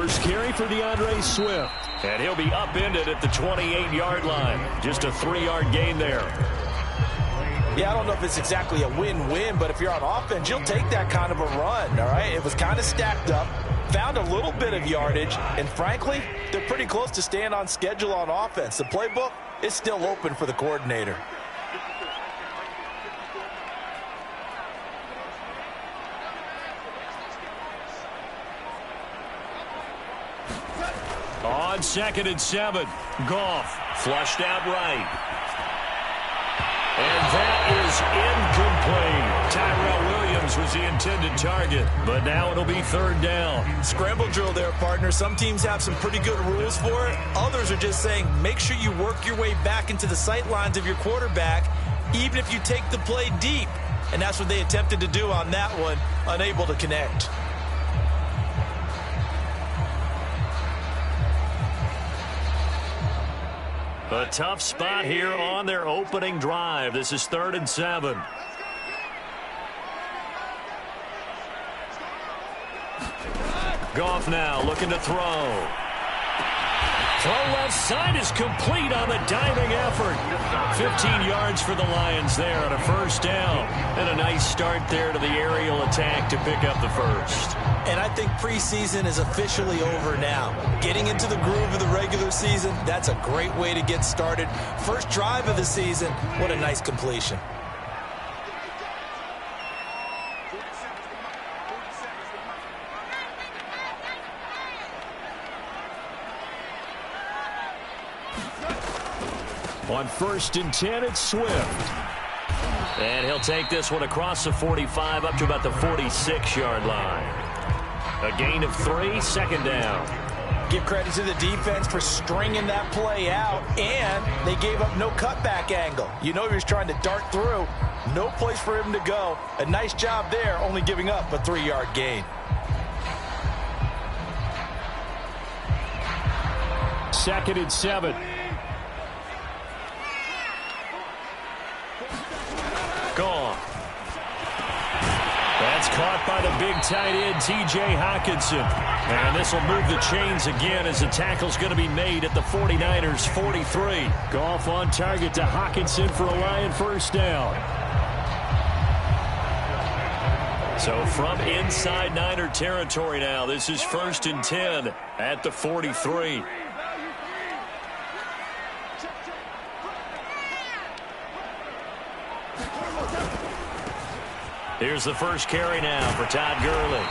First carry for DeAndre Swift. And he'll be upended at the 28-yard line. Just a 3-yard gain there. Yeah, I don't know if it's exactly a win-win, but if you're on offense, you'll take that kind of a run, all right? It was kind of stacked up, found a little bit of yardage, and frankly, they're pretty close to staying on schedule on offense. The playbook is still open for the coordinator. On 2nd and 7, Goff flushed out right. And that is incomplete. Tyrell Williams was the intended target, but now it'll be 3rd down. Scramble drill there, partner. Some teams have some pretty good rules for it. Others are just saying make sure you work your way back into the sight lines of your quarterback, even if you take the play deep. And that's what they attempted to do on that one, unable to connect. A tough spot here on their opening drive. This is 3rd and 7. Goff now looking to throw. Throw left side is complete on the diving effort. 15 yards for the Lions there on a 1st down. And a nice start there to the aerial attack to pick up the 1st. And I think preseason is officially over now. Getting into the groove of the regular season, that's a great way to get started. First drive of the season, what a nice completion. On 1st and 10, it's Swift. And he'll take this one across the 45 up to about the 46-yard line. A gain of 3, 2nd down. Give credit to the defense for stringing that play out, and they gave up no cutback angle. You know he was trying to dart through. No place for him to go. A nice job there, only giving up a 3-yard gain. 2nd and 7. Gone. That's caught by the big tight end, T.J. Hockenson. And this will move the chains again as the tackle's going to be made at the 49ers' 43. Goff on target to Hockenson for a Lion 1st down. So from inside Niner territory now, this is 1st and 10 at the 43. Here's the first carry now for Todd Gurley.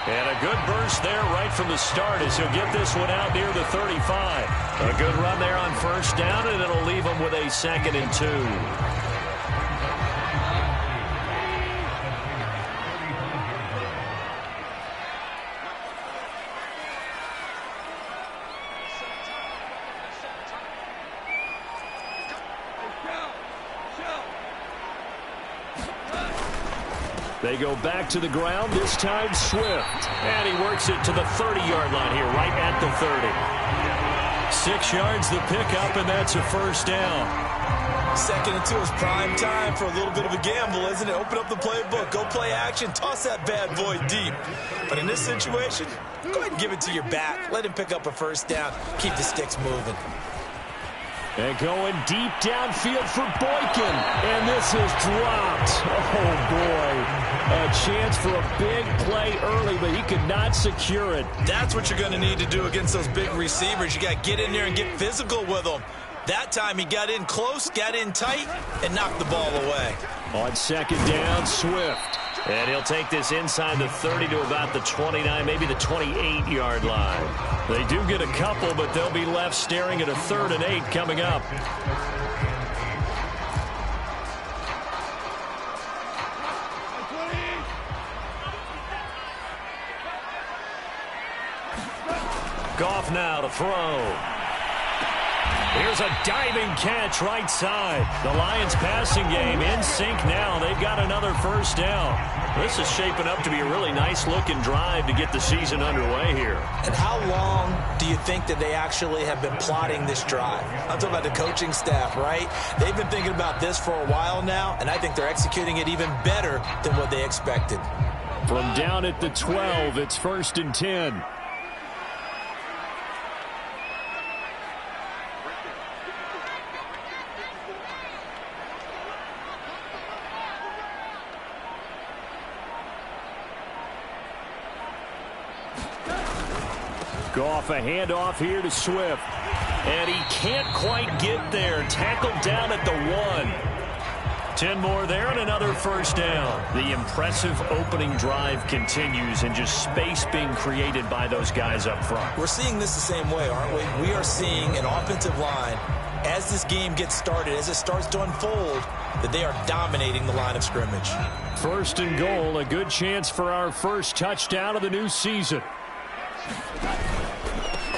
And a good burst there right from the start as he'll get this one out near the 35. A good run there on 1st down, and it'll leave him with a 2nd and 2. They go back to the ground, this time Swift. And he works it to the 30-yard line here, right at the 30. 6 yards the pickup, and that's a 1st down. 2nd and 2 is prime time for a little bit of a gamble, isn't it? Open up the playbook, go play action, toss that bad boy deep. But in this situation, go ahead and give it to your back. Let him pick up a 1st down, keep the sticks moving. And going deep downfield for Boykin. And this is dropped. Oh, boy. A chance for a big play early, but he could not secure it. That's what you're going to need to do against those big receivers. You got to get in there and get physical with them. That time he got in close, got in tight, and knocked the ball away. On 2nd down, Swift. And he'll take this inside the 30 to about the 29, maybe the 28-yard line. They do get a couple, but they'll be left staring at a 3rd and 8 coming up. Goff now to throw. Here's a diving catch right side. The Lions passing game in sync now. They've got another 1st down. This is shaping up to be a really nice-looking drive to get the season underway here. And how long do you think that they actually have been plotting this drive? I'm talking about the coaching staff, right? They've been thinking about this for a while now, and I think they're executing it even better than what they expected. From down at the 12, it's 1st and 10. Goff a handoff here to Swift. And he can't quite get there. Tackled down at the 1. 10 more there and another first down. The impressive opening drive continues and just space being created by those guys up front. We're seeing this the same way, aren't we? We are seeing an offensive line, as this game gets started, as it starts to unfold, that they are dominating the line of scrimmage. First and goal, a good chance for our first touchdown of the new season.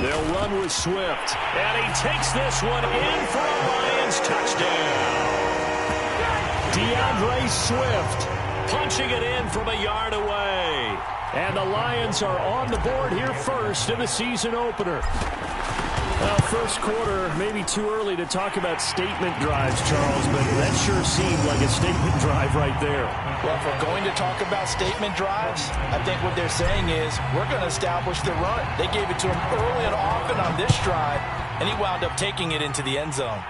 They'll run with Swift, and he takes this one in for a Lions touchdown. DeAndre Swift punching it in from a yard away. And the Lions are on the board here first in the season opener. Well, first quarter, maybe too early to talk about statement drives, Charles, but that sure seemed like a statement drive right there. Well, if we're going to talk about statement drives, I think what they're saying is we're going to establish the run. They gave it to him early and often on this drive, and he wound up taking it into the end zone.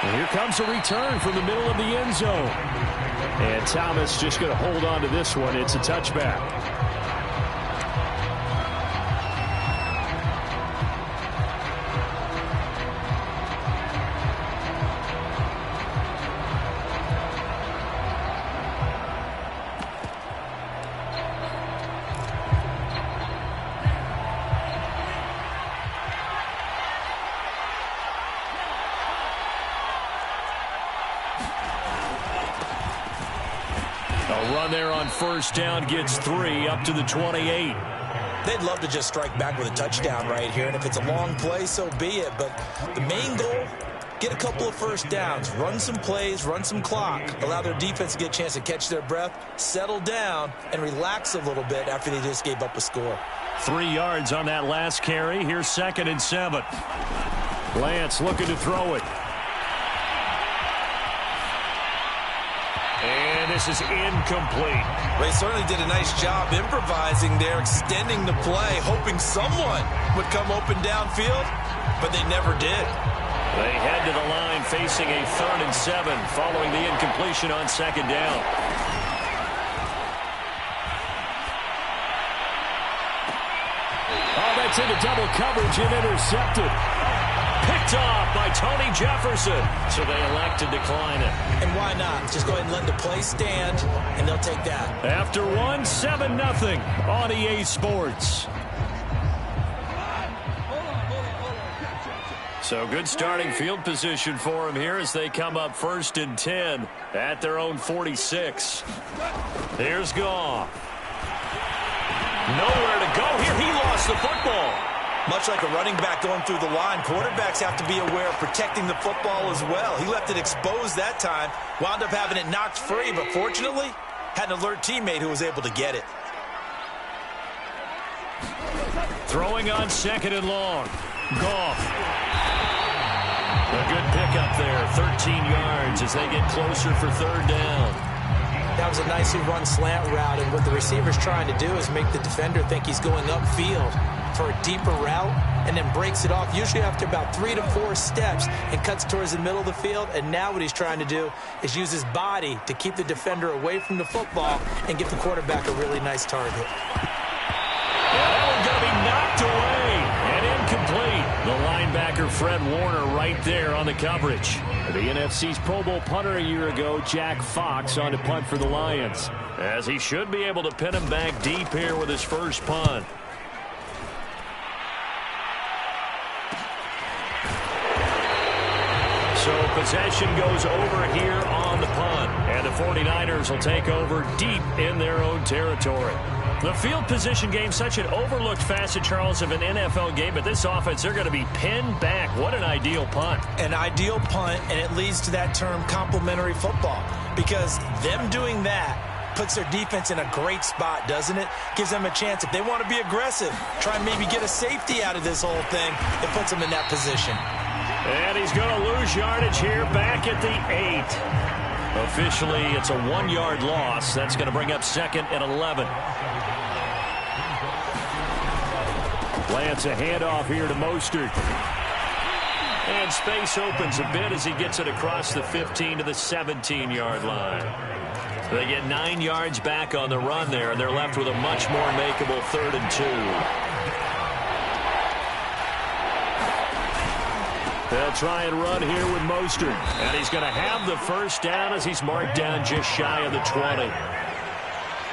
And here comes a return from the middle of the end zone. And Thomas just going to hold on to this one. It's a touchback. There on first down gets 3 up to the 28. They'd love to just strike back with a touchdown right here, and if it's a long play, so be it. But the main goal, get a couple of first downs, run some plays, run some clock, allow their defense to get a chance to catch their breath, settle down, and relax a little bit after they just gave up a score. 3 yards on that last carry. Here's 2nd and 7. Lance looking to throw it. And this is incomplete. They certainly did a nice job improvising there, extending the play, hoping someone would come open downfield, but they never did. They head to the line facing a 3rd and 7 following the incompletion on 2nd down. Oh, that's into double coverage and intercepted. Picked off by Tony Jefferson. So they elect to decline it. And why not? Just go ahead and let the play stand, and they'll take that. After 1, 7-0 on EA Sports. So good starting field position for them here as they come up 1st and 10 at their own 46. Here's Goff. Nowhere to go here. He lost the football. Much like a running back going through the line, quarterbacks have to be aware of protecting the football as well. He left it exposed that time, wound up having it knocked free, but fortunately, had an alert teammate who was able to get it. Throwing on 2nd and long. Goff. A good pickup there, 13 yards as they get closer for 3rd down. That was a nicely run slant route, and what the receiver's trying to do is make the defender think he's going upfield for a deeper route, and then breaks it off, usually after about 3 to 4 steps, and cuts towards the middle of the field. And now what he's trying to do is use his body to keep the defender away from the football and give the quarterback a really nice target. Yeah, that one's going to be knocked away and incomplete. The linebacker Fred Warner right there on the coverage. The NFC's Pro Bowl punter a year ago, Jack Fox, on to punt for the Lions, as he should be able to pin him back deep here with his first punt. So possession goes over here on the punt, and the 49ers will take over deep in their own territory. The field position game, such an overlooked facet, Charles, of an NFL game, but this offense, they're going to be pinned back. What an ideal punt. An ideal punt, and it leads to that term complementary football, because them doing that puts their defense in a great spot, doesn't it? Gives them a chance. If they want to be aggressive, try and maybe get a safety out of this whole thing, it puts them in that position. And he's going to lose yardage here back at the 8. Officially, it's a 1-yard loss. That's going to bring up 2nd and 11. Lance a handoff here to Mostert. And space opens a bit as he gets it across the 15 to the 17-yard line. They get 9 yards back on the run there, and they're left with a much more makeable 3rd and 2. They'll try and run here with Mostert. And he's going to have the first down as he's marked down just shy of the 20.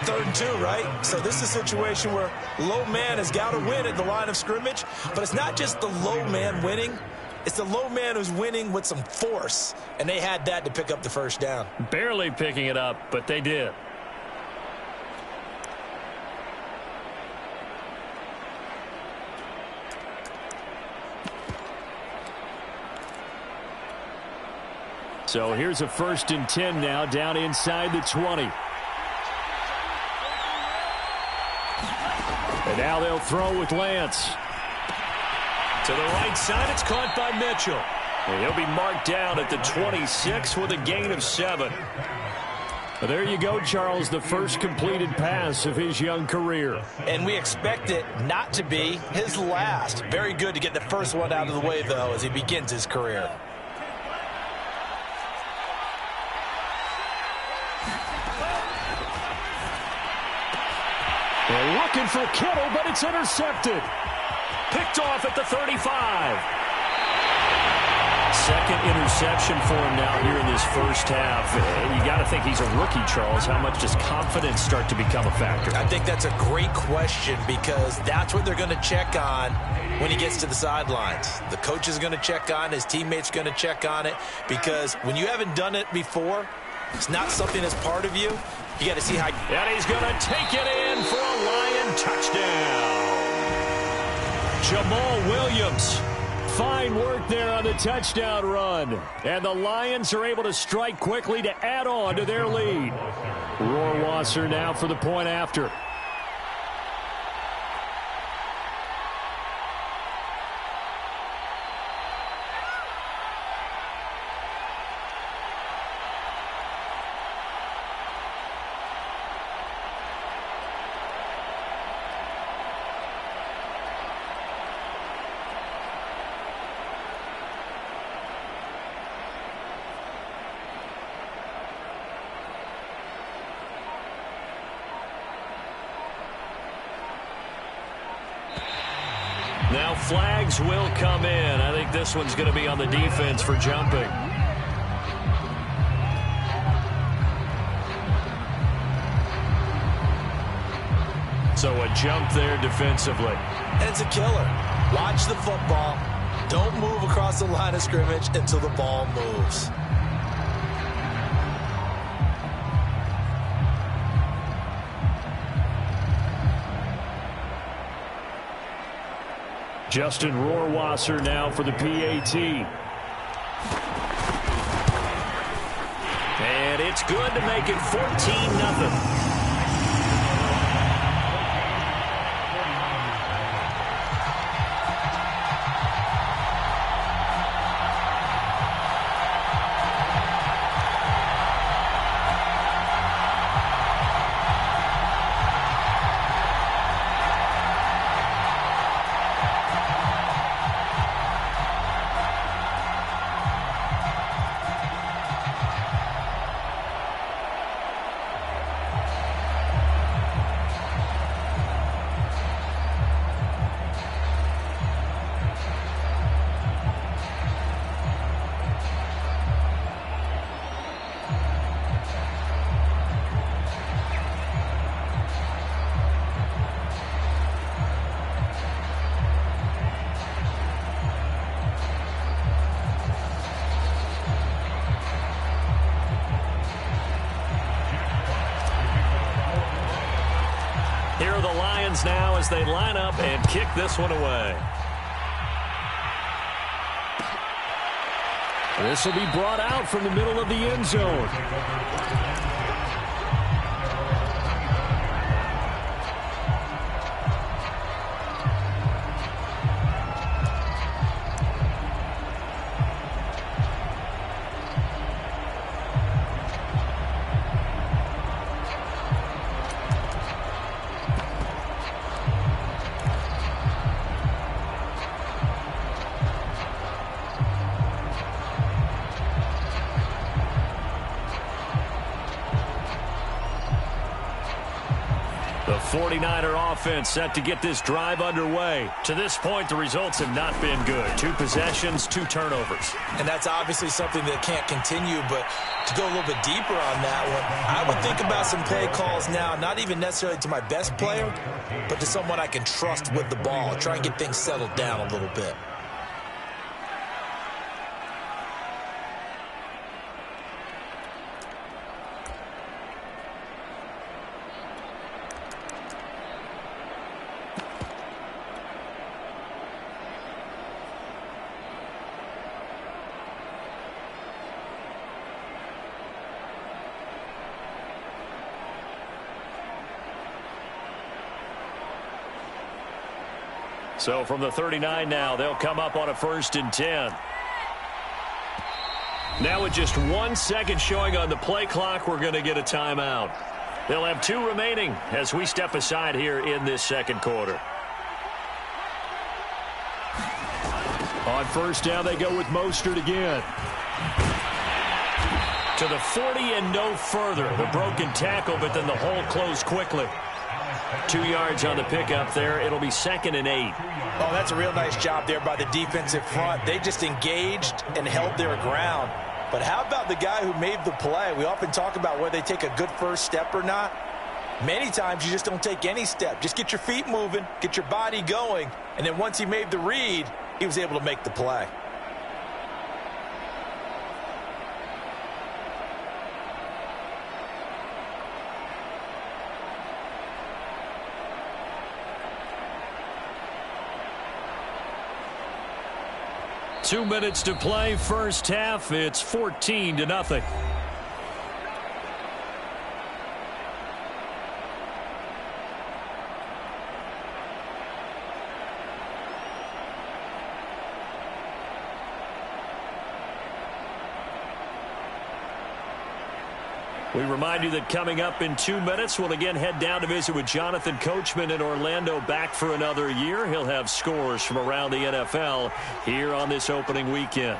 3rd and 2, right? So this is a situation where low man has got to win at the line of scrimmage. But it's not just the low man winning. It's the low man who's winning with some force. And they had that to pick up the first down. Barely picking it up, but they did. So here's a 1st and 10 now, down inside the 20. And now they'll throw with Lance. To the right side, it's caught by Mitchell. And he'll be marked down at the 26 with a gain of 7. But there you go, Charles, the first completed pass of his young career. And we expect it not to be his last. Very good to get the first one out of the way, though, as he begins his career. They're looking for Kittle, but it's intercepted. Picked off at the 35. Second interception for him now here in this first half. You got to think he's a rookie, Charles. How much does confidence start to become a factor? I think that's a great question because that's what they're going to check on when he gets to the sidelines. The coach is going to check on, his teammates going to check on it, because when you haven't done it before, it's not something that's part of you. You got to see how. And he's going to take it in for a Lion touchdown. Jamal Williams. Fine work there on the touchdown run. And the Lions are able to strike quickly to add on to their lead. Rohrwasser now for the point after. Now flags will come in. I think this one's going to be on the defense for jumping. So a jump there defensively. And it's a killer. Watch the football. Don't move across the line of scrimmage until the ball moves. Justin Rohrwasser now for the PAT. And it's good to make it 14-0. Here are the Lions now as they line up and kick this one away. This will be brought out from the middle of the end zone. 49er offense set to get this drive underway. To this point, the results have not been good. 2 possessions, 2 turnovers. And that's obviously something that can't continue, but to go a little bit deeper on that one, I would think about some play calls now, not even necessarily to my best player, but to someone I can trust with the ball. Try and get things settled down a little bit. So from the 39 now, they'll come up on a 1st and 10. Now with just 1 second showing on the play clock, we're going to get a timeout. They'll have 2 remaining as we step aside here in this second quarter. On 1st down, they go with Mostert again. To the 40 and no further. The broken tackle, but then the hole closed quickly. 2 yards on the pickup there. It'll be 2nd and 8. Oh, that's a real nice job there by the defensive front. They just engaged and held their ground. But how about the guy who made the play? We often talk about whether they take a good first step or not. Many times you just don't take any step. Just get your feet moving, get your body going, and then once he made the read, he was able to make the play. Two minutes to play, first half. It's 14-0. We remind you that coming up in 2 minutes, we'll again head down to visit with Jonathan Coachman in Orlando, back for another year. He'll have scores from around the NFL here on this opening weekend.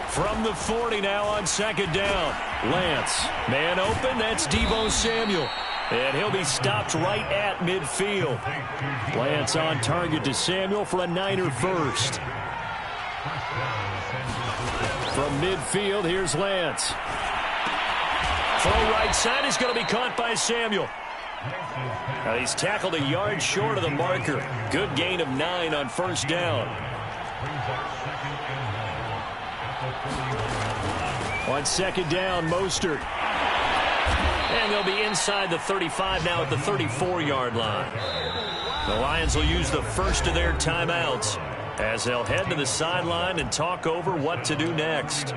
From the 40 now on 2nd down. Lance, man open, that's Deebo Samuel. And he'll be stopped right at midfield. Lance on target to Samuel for a Niner first. From midfield, here's Lance. Throw right side is going to be caught by Samuel. Now he's tackled a yard short of the marker. Good gain of 9 on 1st down. On 2nd down, Mostert. And they'll be inside the 35 now at the 34-yard line. The Lions will use the first of their timeouts as they'll head to the sideline and talk over what to do next.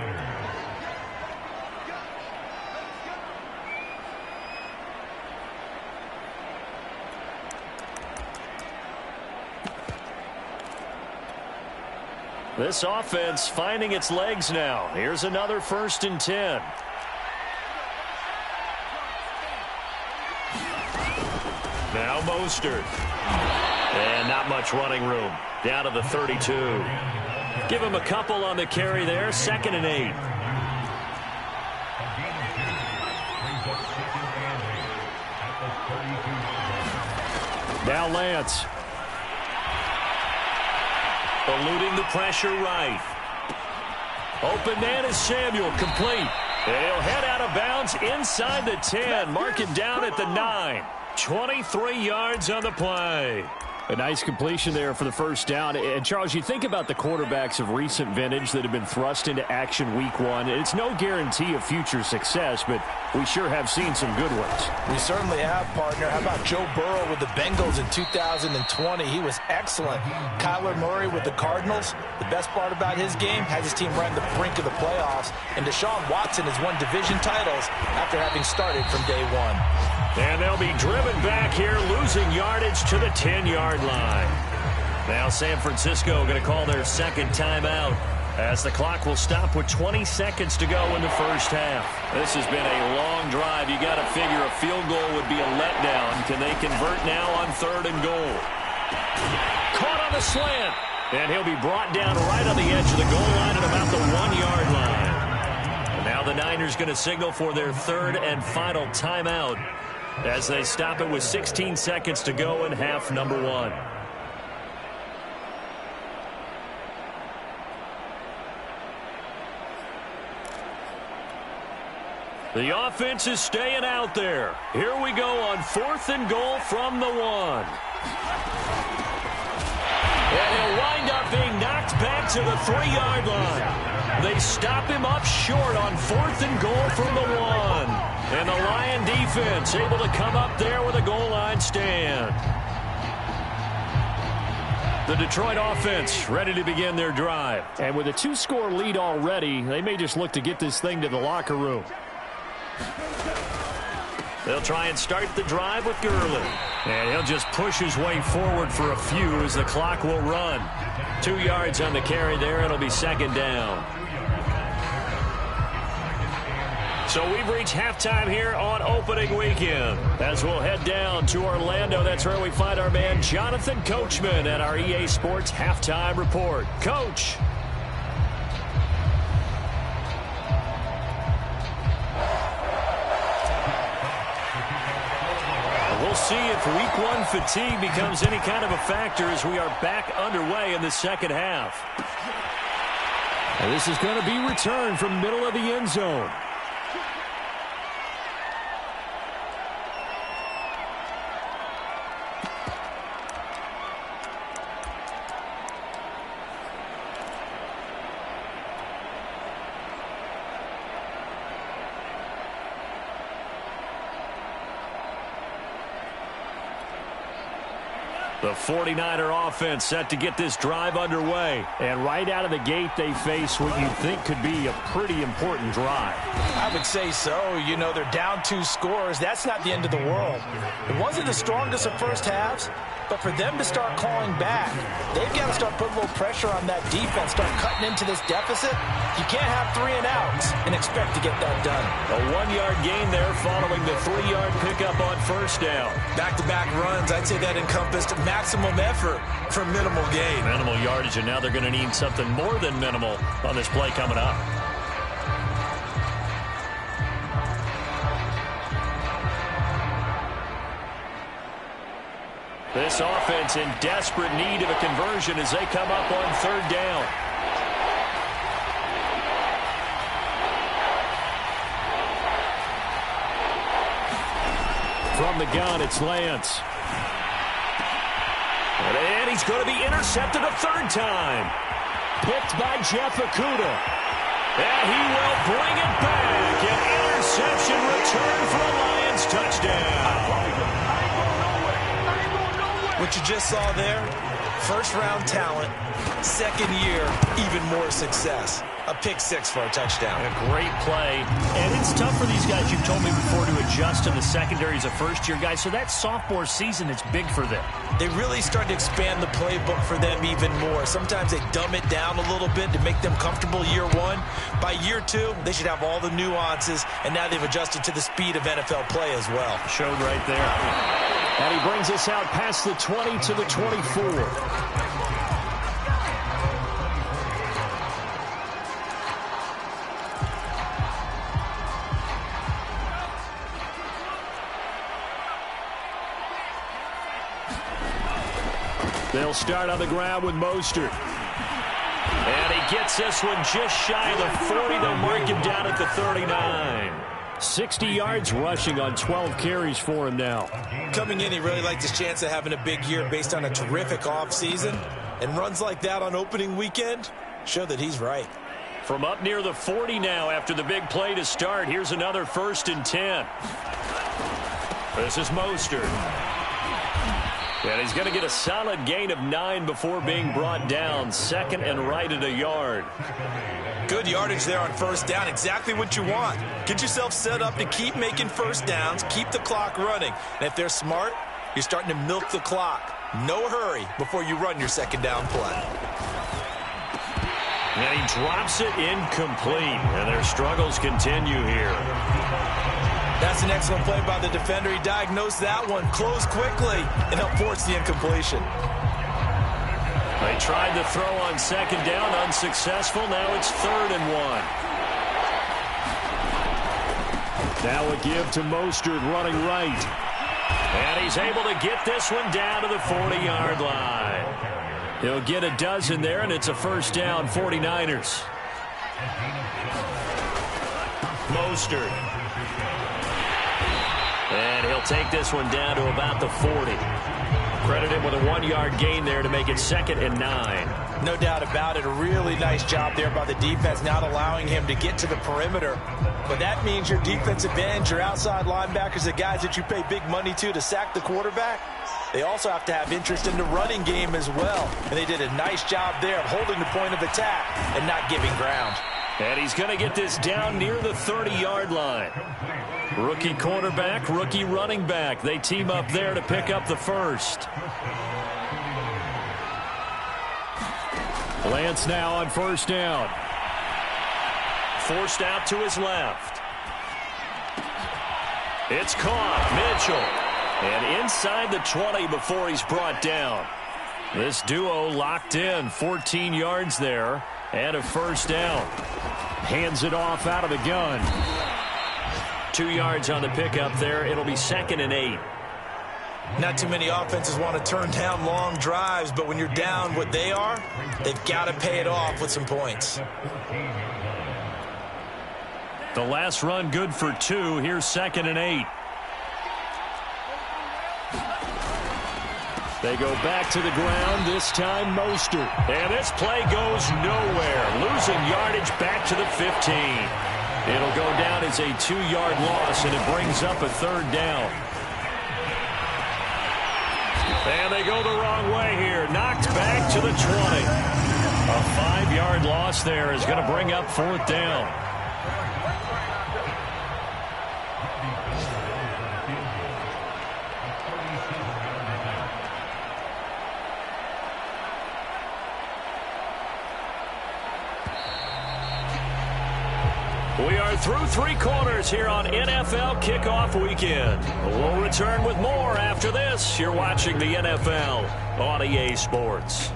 This offense finding its legs now. Here's another 1st and 10. Now Mostert. And not much running room. Down to the 32. Give him a couple on the carry there. 2nd and 8. Now Lance. Eluding the pressure right. Open man is Samuel, complete. And he'll head out of bounds inside the 10. Mark it down at the 9. 23 yards on the play. A nice completion there for the 1st down. And, Charles, you think about the quarterbacks of recent vintage that have been thrust into action week 1. It's no guarantee of future success, but we sure have seen some good ones. We certainly have, partner. How about Joe Burrow with the Bengals in 2020? He was excellent. Kyler Murray with the Cardinals. The best part about his game, has his team right on the brink of the playoffs. And Deshaun Watson has won division titles after having started from day 1. And they'll be driven back here, losing yardage to the 10-yard line. Now San Francisco going to call their 2nd timeout as the clock will stop with 20 seconds to go in the 1st half. This has been a long drive. You got to figure a field goal would be a letdown. Can they convert now on 3rd and goal? Caught on the slant. And he'll be brought down right on the edge of the goal line at about the 1-yard line. And now the Niners going to signal for their third and final timeout as they stop it with 16 seconds to go in half number one. The offense is staying out there. Here we go on 4th and goal from the 1. And he'll wind up being knocked back to the 3-yard line. They stop him up short on 4th and goal from the 1. And the Lion defense able to come up there with a goal line stand. The Detroit offense ready to begin their drive. And with a 2-score lead already, they may just look to get this thing to the locker room. They'll try and start the drive with Gurley. And he'll just push his way forward for a few as the clock will run. 2 yards on the carry there. It'll be 2nd down. So we've reached halftime here on opening weekend. As we'll head down to Orlando, that's where we find our man Jonathan Coachman at our EA Sports Halftime Report. Coach. We'll see if week 1 fatigue becomes any kind of a factor as we are back underway in the second half. And this is going to be returned from middle of the end zone. The 49er offense set to get this drive underway. And right out of the gate, they face what you think could be a pretty important drive. I would say so. You know, they're down 2 scores. That's not the end of the world. It wasn't the strongest of first halves, but for them to start clawing back, they've got to start putting a little pressure on that defense, start cutting into this deficit. You can't have 3 and outs and expect to get that done. A 1-yard gain there following the 3-yard pickup on 1st down. Back-to-back runs, I'd say that encompassed maximum effort for minimal gain. Minimal yardage, and now they're going to need something more than minimal on this play coming up. This offense in desperate need of a conversion as they come up on 3rd down. From the gun, it's Lance. And he's going to be intercepted a 3rd time. Picked by Jeff Okudah. And he will bring it back. An interception return for a Lions touchdown. What you just saw there, 1st-round talent, 2nd year, even more success. A pick 6 for a touchdown. A great play. And it's tough for these guys, you've told me before, to adjust to the secondary as a first-year guy. So that sophomore season is big for them. They really start to expand the playbook for them even more. Sometimes they dumb it down a little bit to make them comfortable year 1. By year 2, they should have all the nuances, and now they've adjusted to the speed of NFL play as well. Showed right there. And he brings us out past the 20 to the 24. They'll start on the ground with Mostert. And he gets this one just shy of the 40. They'll mark him down at the 39. 60 yards rushing on 12 carries for him now. Coming in, he really liked his chance of having a big year based on a terrific offseason. And runs like that on opening weekend show that he's right. From up near the 40 now after the big play to start. Here's another 1st and 10. This is Mostert. And he's going to get a solid gain of 9 before being brought down. 2nd and right at a yard. Good yardage there on 1st down. Exactly what you want. Get yourself set up to keep making 1st downs, keep the clock running. And if they're smart, you're starting to milk the clock. No hurry before you run your 2nd down play. And he drops it incomplete. And their struggles continue here. That's an excellent play by the defender. He diagnosed that one, closed quickly, and helped force the incompletion. They tried to throw on 2nd down, unsuccessful. Now it's 3rd and 1. Now a give to Mostert running right. And he's able to get this one down to the 40-yard line. He'll get a dozen there, and it's a first down, 49ers. Mostert. And he'll take this one down to about the 40. Credit him with a 1-yard gain there to make it 2nd and 9. No doubt about it. A really nice job there by the defense, not allowing him to get to the perimeter. But that means your defensive ends, your outside linebackers, the guys that you pay big money to sack the quarterback, they also have to have interest in the running game as well. And they did a nice job there of holding the point of attack and not giving ground. And he's going to get this down near the 30-yard line. Rookie quarterback, rookie running back. They team up there to pick up the first. Lance now on first down. Forced out to his left. It's caught. Mitchell. And inside the 20 before he's brought down. This duo locked in. 14 yards there. And a first down. Hands it off out of the gun. 2 yards on the pickup there. It'll be 2nd and 8. Not too many offenses want to turn down long drives, but when you're down what they are, they've got to pay it off with some points. The last run good for 2. Here's 2nd and 8. They go back to the ground, this time Mostert. And this play goes nowhere. Losing yardage back to the 15. It'll go down as a 2-yard loss, and it brings up a 3rd down. And they go the wrong way here. Knocked back to the 20. A 5-yard loss there is going to bring up 4th down. We are through 3 quarters here on NFL Kickoff Weekend. We'll return with more after this. You're watching the NFL on EA Sports.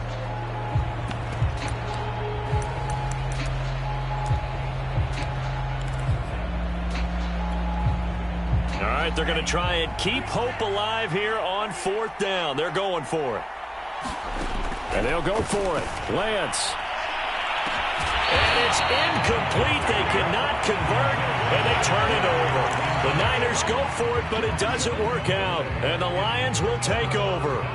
All right, they're going to try and keep hope alive here on 4th down. They're going for it. And they'll go for it. Lance. And it's incomplete. They cannot convert, and they turn it over. The Niners go for it, but it doesn't work out, and the Lions will take over.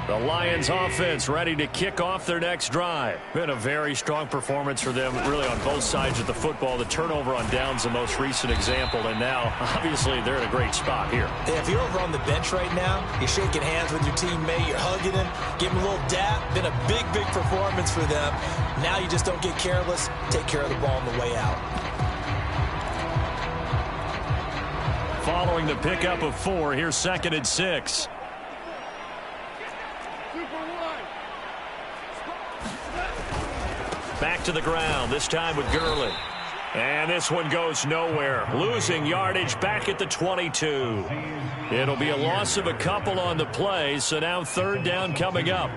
The Lions offense ready to kick off their next drive. Been a very strong performance for them, really on both sides of the football. The turnover on downs, the most recent example, and now, obviously, they're in a great spot here. Yeah, if you're over on the bench right now, you're shaking hands with your teammate, you're hugging him, giving him a little dap. Been a big, big performance for them. Now you just don't get careless. Take care of the ball on the way out. Following the pickup of 4, here's 2nd and 6. Back to the ground, this time with Gurley. And this one goes nowhere. Losing yardage back at the 22. It'll be a loss of a couple on the play, so now 3rd down coming up.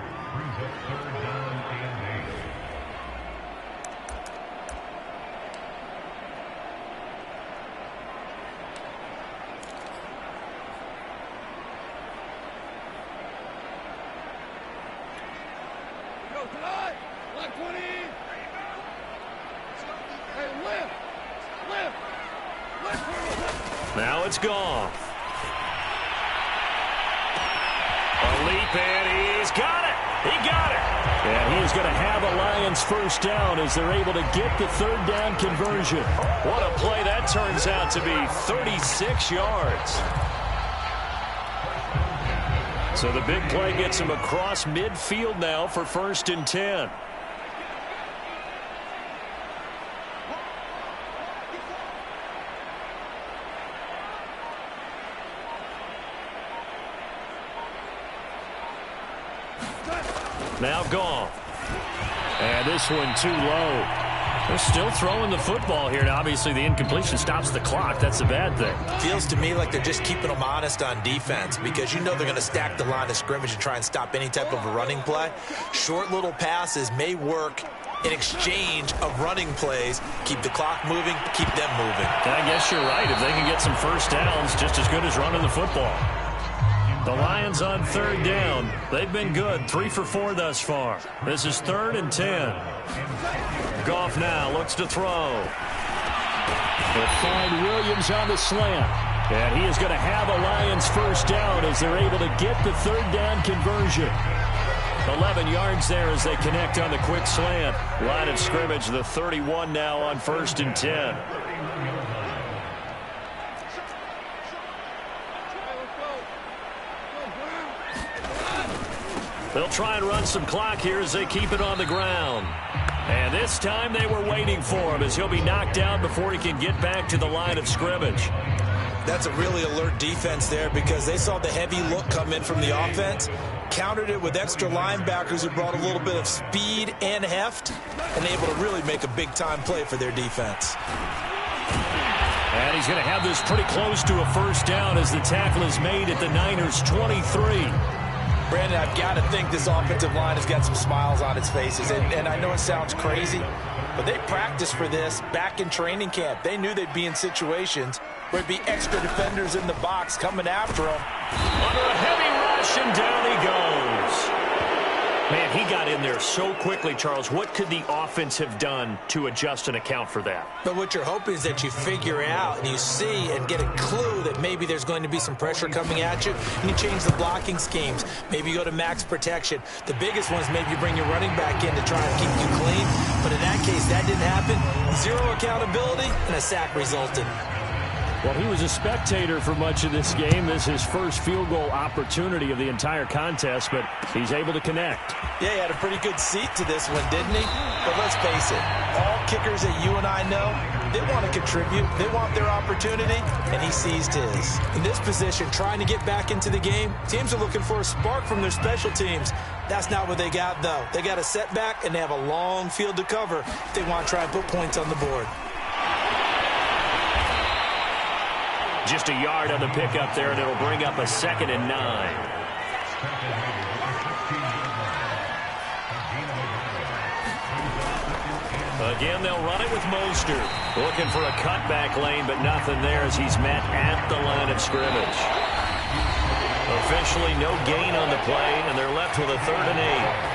Now it's gone. A leap, and he's got it. He got it. And he's going to have a Lions first down as they're able to get the 3rd down conversion. What a play that turns out to be. 36 yards. So the big play gets him across midfield now for 1st and 10. Now gone. And this one too low. They're still throwing the football here. Now, obviously, the incompletion stops the clock. That's a bad thing. Feels to me like they're just keeping them honest on defense because you know they're going to stack the line of scrimmage and try and stop any type of a running play. Short little passes may work in exchange of running plays. Keep the clock moving, keep them moving. I guess you're right. If they can get some first downs, just as good as running the football. The Lions on third down. They've been good. 3 for 4 thus far. This is 3rd and 10. Goff now looks to throw. They'll find Williams on the slant. And he is going to have a Lions first down as they're able to get the third down conversion. 11 yards there as they connect on the quick slant. Line of scrimmage, the 31 now on 1st and 10. They'll try and run some clock here as they keep it on the ground. And this time they were waiting for him as he'll be knocked down before he can get back to the line of scrimmage. That's a really alert defense there because they saw the heavy look come in from the offense, countered it with extra linebackers who brought a little bit of speed and heft, and able to really make a big-time play for their defense. And he's going to have this pretty close to a first down as the tackle is made at the Niners' 23. Brandon, I've got to think this offensive line has got some smiles on its faces, and I know it sounds crazy, but they practiced for this back in training camp. They knew they'd be in situations where there'd be extra defenders in the box coming after them. Under a heavy rush, and down he goes. Man, he got in there so quickly, Charles. What could the offense have done to adjust and account for that? But what you're hoping is that you figure out and you see and get a clue that maybe there's going to be some pressure coming at you, and you change the blocking schemes. Maybe you go to max protection. The biggest one is maybe you bring your running back in to try and keep you clean. But in that case, that didn't happen. 0 accountability, and a sack resulted. Well, he was a spectator for much of this game. This is his first field goal opportunity of the entire contest, but he's able to connect. Yeah, he had a pretty good seat to this one, didn't he? But let's face it, all kickers that you and I know, they want to contribute. They want their opportunity, and he seized his. In this position, trying to get back into the game, teams are looking for a spark from their special teams. That's not what they got, though. They got a setback, and they have a long field to cover if they want to try and put points on the board. Just a yard on the pickup there, and it'll bring up a 2nd and 9. Again, they'll run it with Mostert. Looking for a cutback lane, but nothing there as he's met at the line of scrimmage. Officially no gain on the play, and they're left with a 3rd and 8.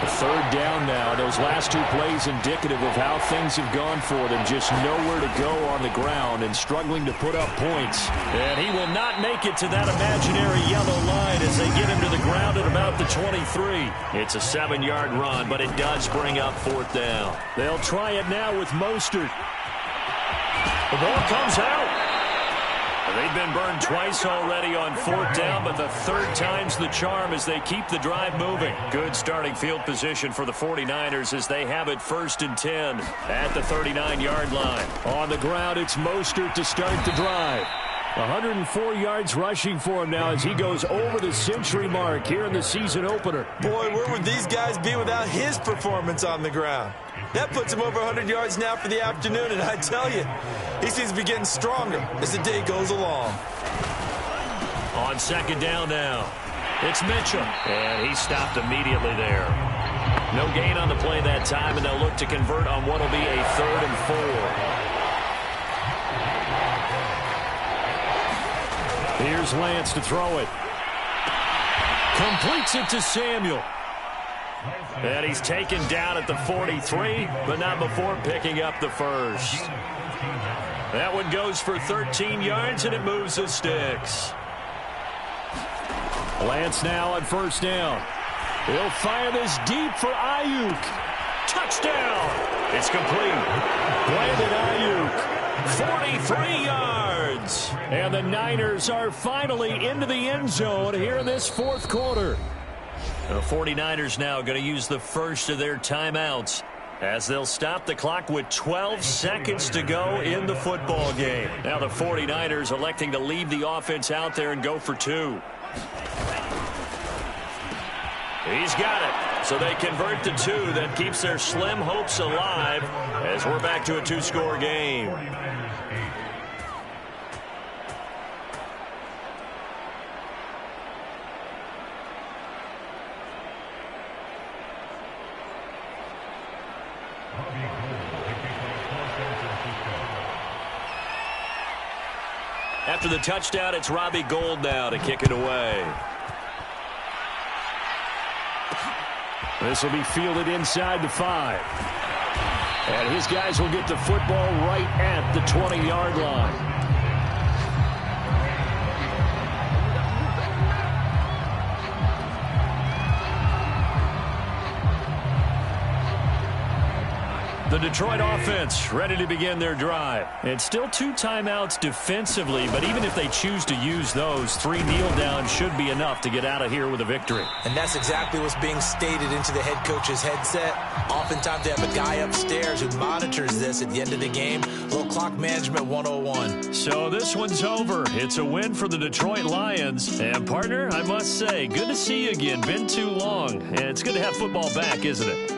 The third down now. Those last 2 plays indicative of how things have gone for them. Just nowhere to go on the ground and struggling to put up points. And he will not make it to that imaginary yellow line as they get him to the ground at about the 23. It's a 7-yard run, but it does bring up 4th down. They'll try it now with Mostert. The ball comes out. They've been burned twice already on 4th down, but the 3rd time's the charm as they keep the drive moving. Good starting field position for the 49ers as they have it 1st and 10 at the 39-yard line. On the ground, it's Mostert to start the drive. 104 yards rushing for him now as he goes over the century mark here in the season opener. Boy, where would these guys be without his performance on the ground? That puts him over 100 yards now for the afternoon, and I tell you, he seems to be getting stronger as the day goes along. On 2nd down now, it's Mitchell, and he stopped immediately there. No gain on the play that time, and they'll look to convert on what will be a 3rd and 4. Here's Lance to throw it. Completes it to Samuel. And he's taken down at the 43, but not before picking up the 1st. That one goes for 13 yards, and it moves the sticks. Lance now on 1st down. He'll fire this deep for Ayuk. Touchdown! It's complete. Brandon Ayuk, 43 yards. And the Niners are finally into the end zone here in this 4th quarter. The 49ers now going to use the first of their timeouts as they'll stop the clock with 12 seconds to go in the football game. Now the 49ers electing to leave the offense out there and go for 2. He's got it. So they convert to 2. That keeps their slim hopes alive as we're back to a 2-score game. After the touchdown, it's Robbie Gould now to kick it away. This will be fielded inside the 5. And his guys will get the football right at the 20-yard line. The Detroit offense ready to begin their drive. It's still 2 timeouts defensively, but even if they choose to use those, 3 kneel downs should be enough to get out of here with a victory. And that's exactly what's being stated into the head coach's headset. Oftentimes they have a guy upstairs who monitors this at the end of the game. A little clock management 101. So this one's over. It's a win for the Detroit Lions. And partner, I must say, good to see you again. Been too long. And it's good to have football back, isn't it?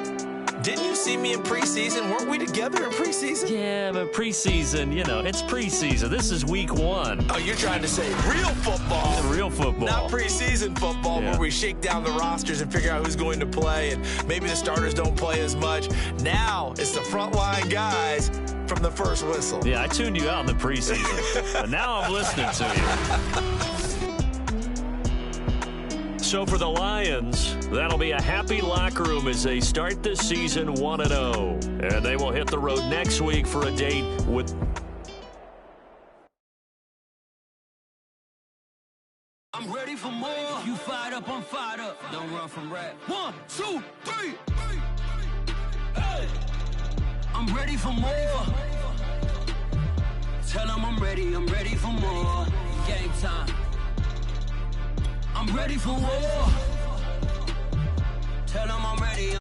Didn't you see me in preseason? Weren't we together in preseason? Yeah, but preseason, you know, it's preseason. This is week 1. Oh, you're trying to say real football. Real football. Not preseason football where we shake down the rosters and figure out who's going to play, and maybe the starters don't play as much. Now it's the frontline guys from the first whistle. Yeah, I tuned you out in the preseason, but now I'm listening to you. So for the Lions, that'll be a happy locker room as they start this season 1-0. And they will hit the road next week for a date with... I'm ready for more. You fired up, I'm fired up. Don't run from rap. 1, 2, 3. Hey. I'm ready for more. Tell them I'm ready for more. Game time. I'm ready for war. Tell them I'm ready.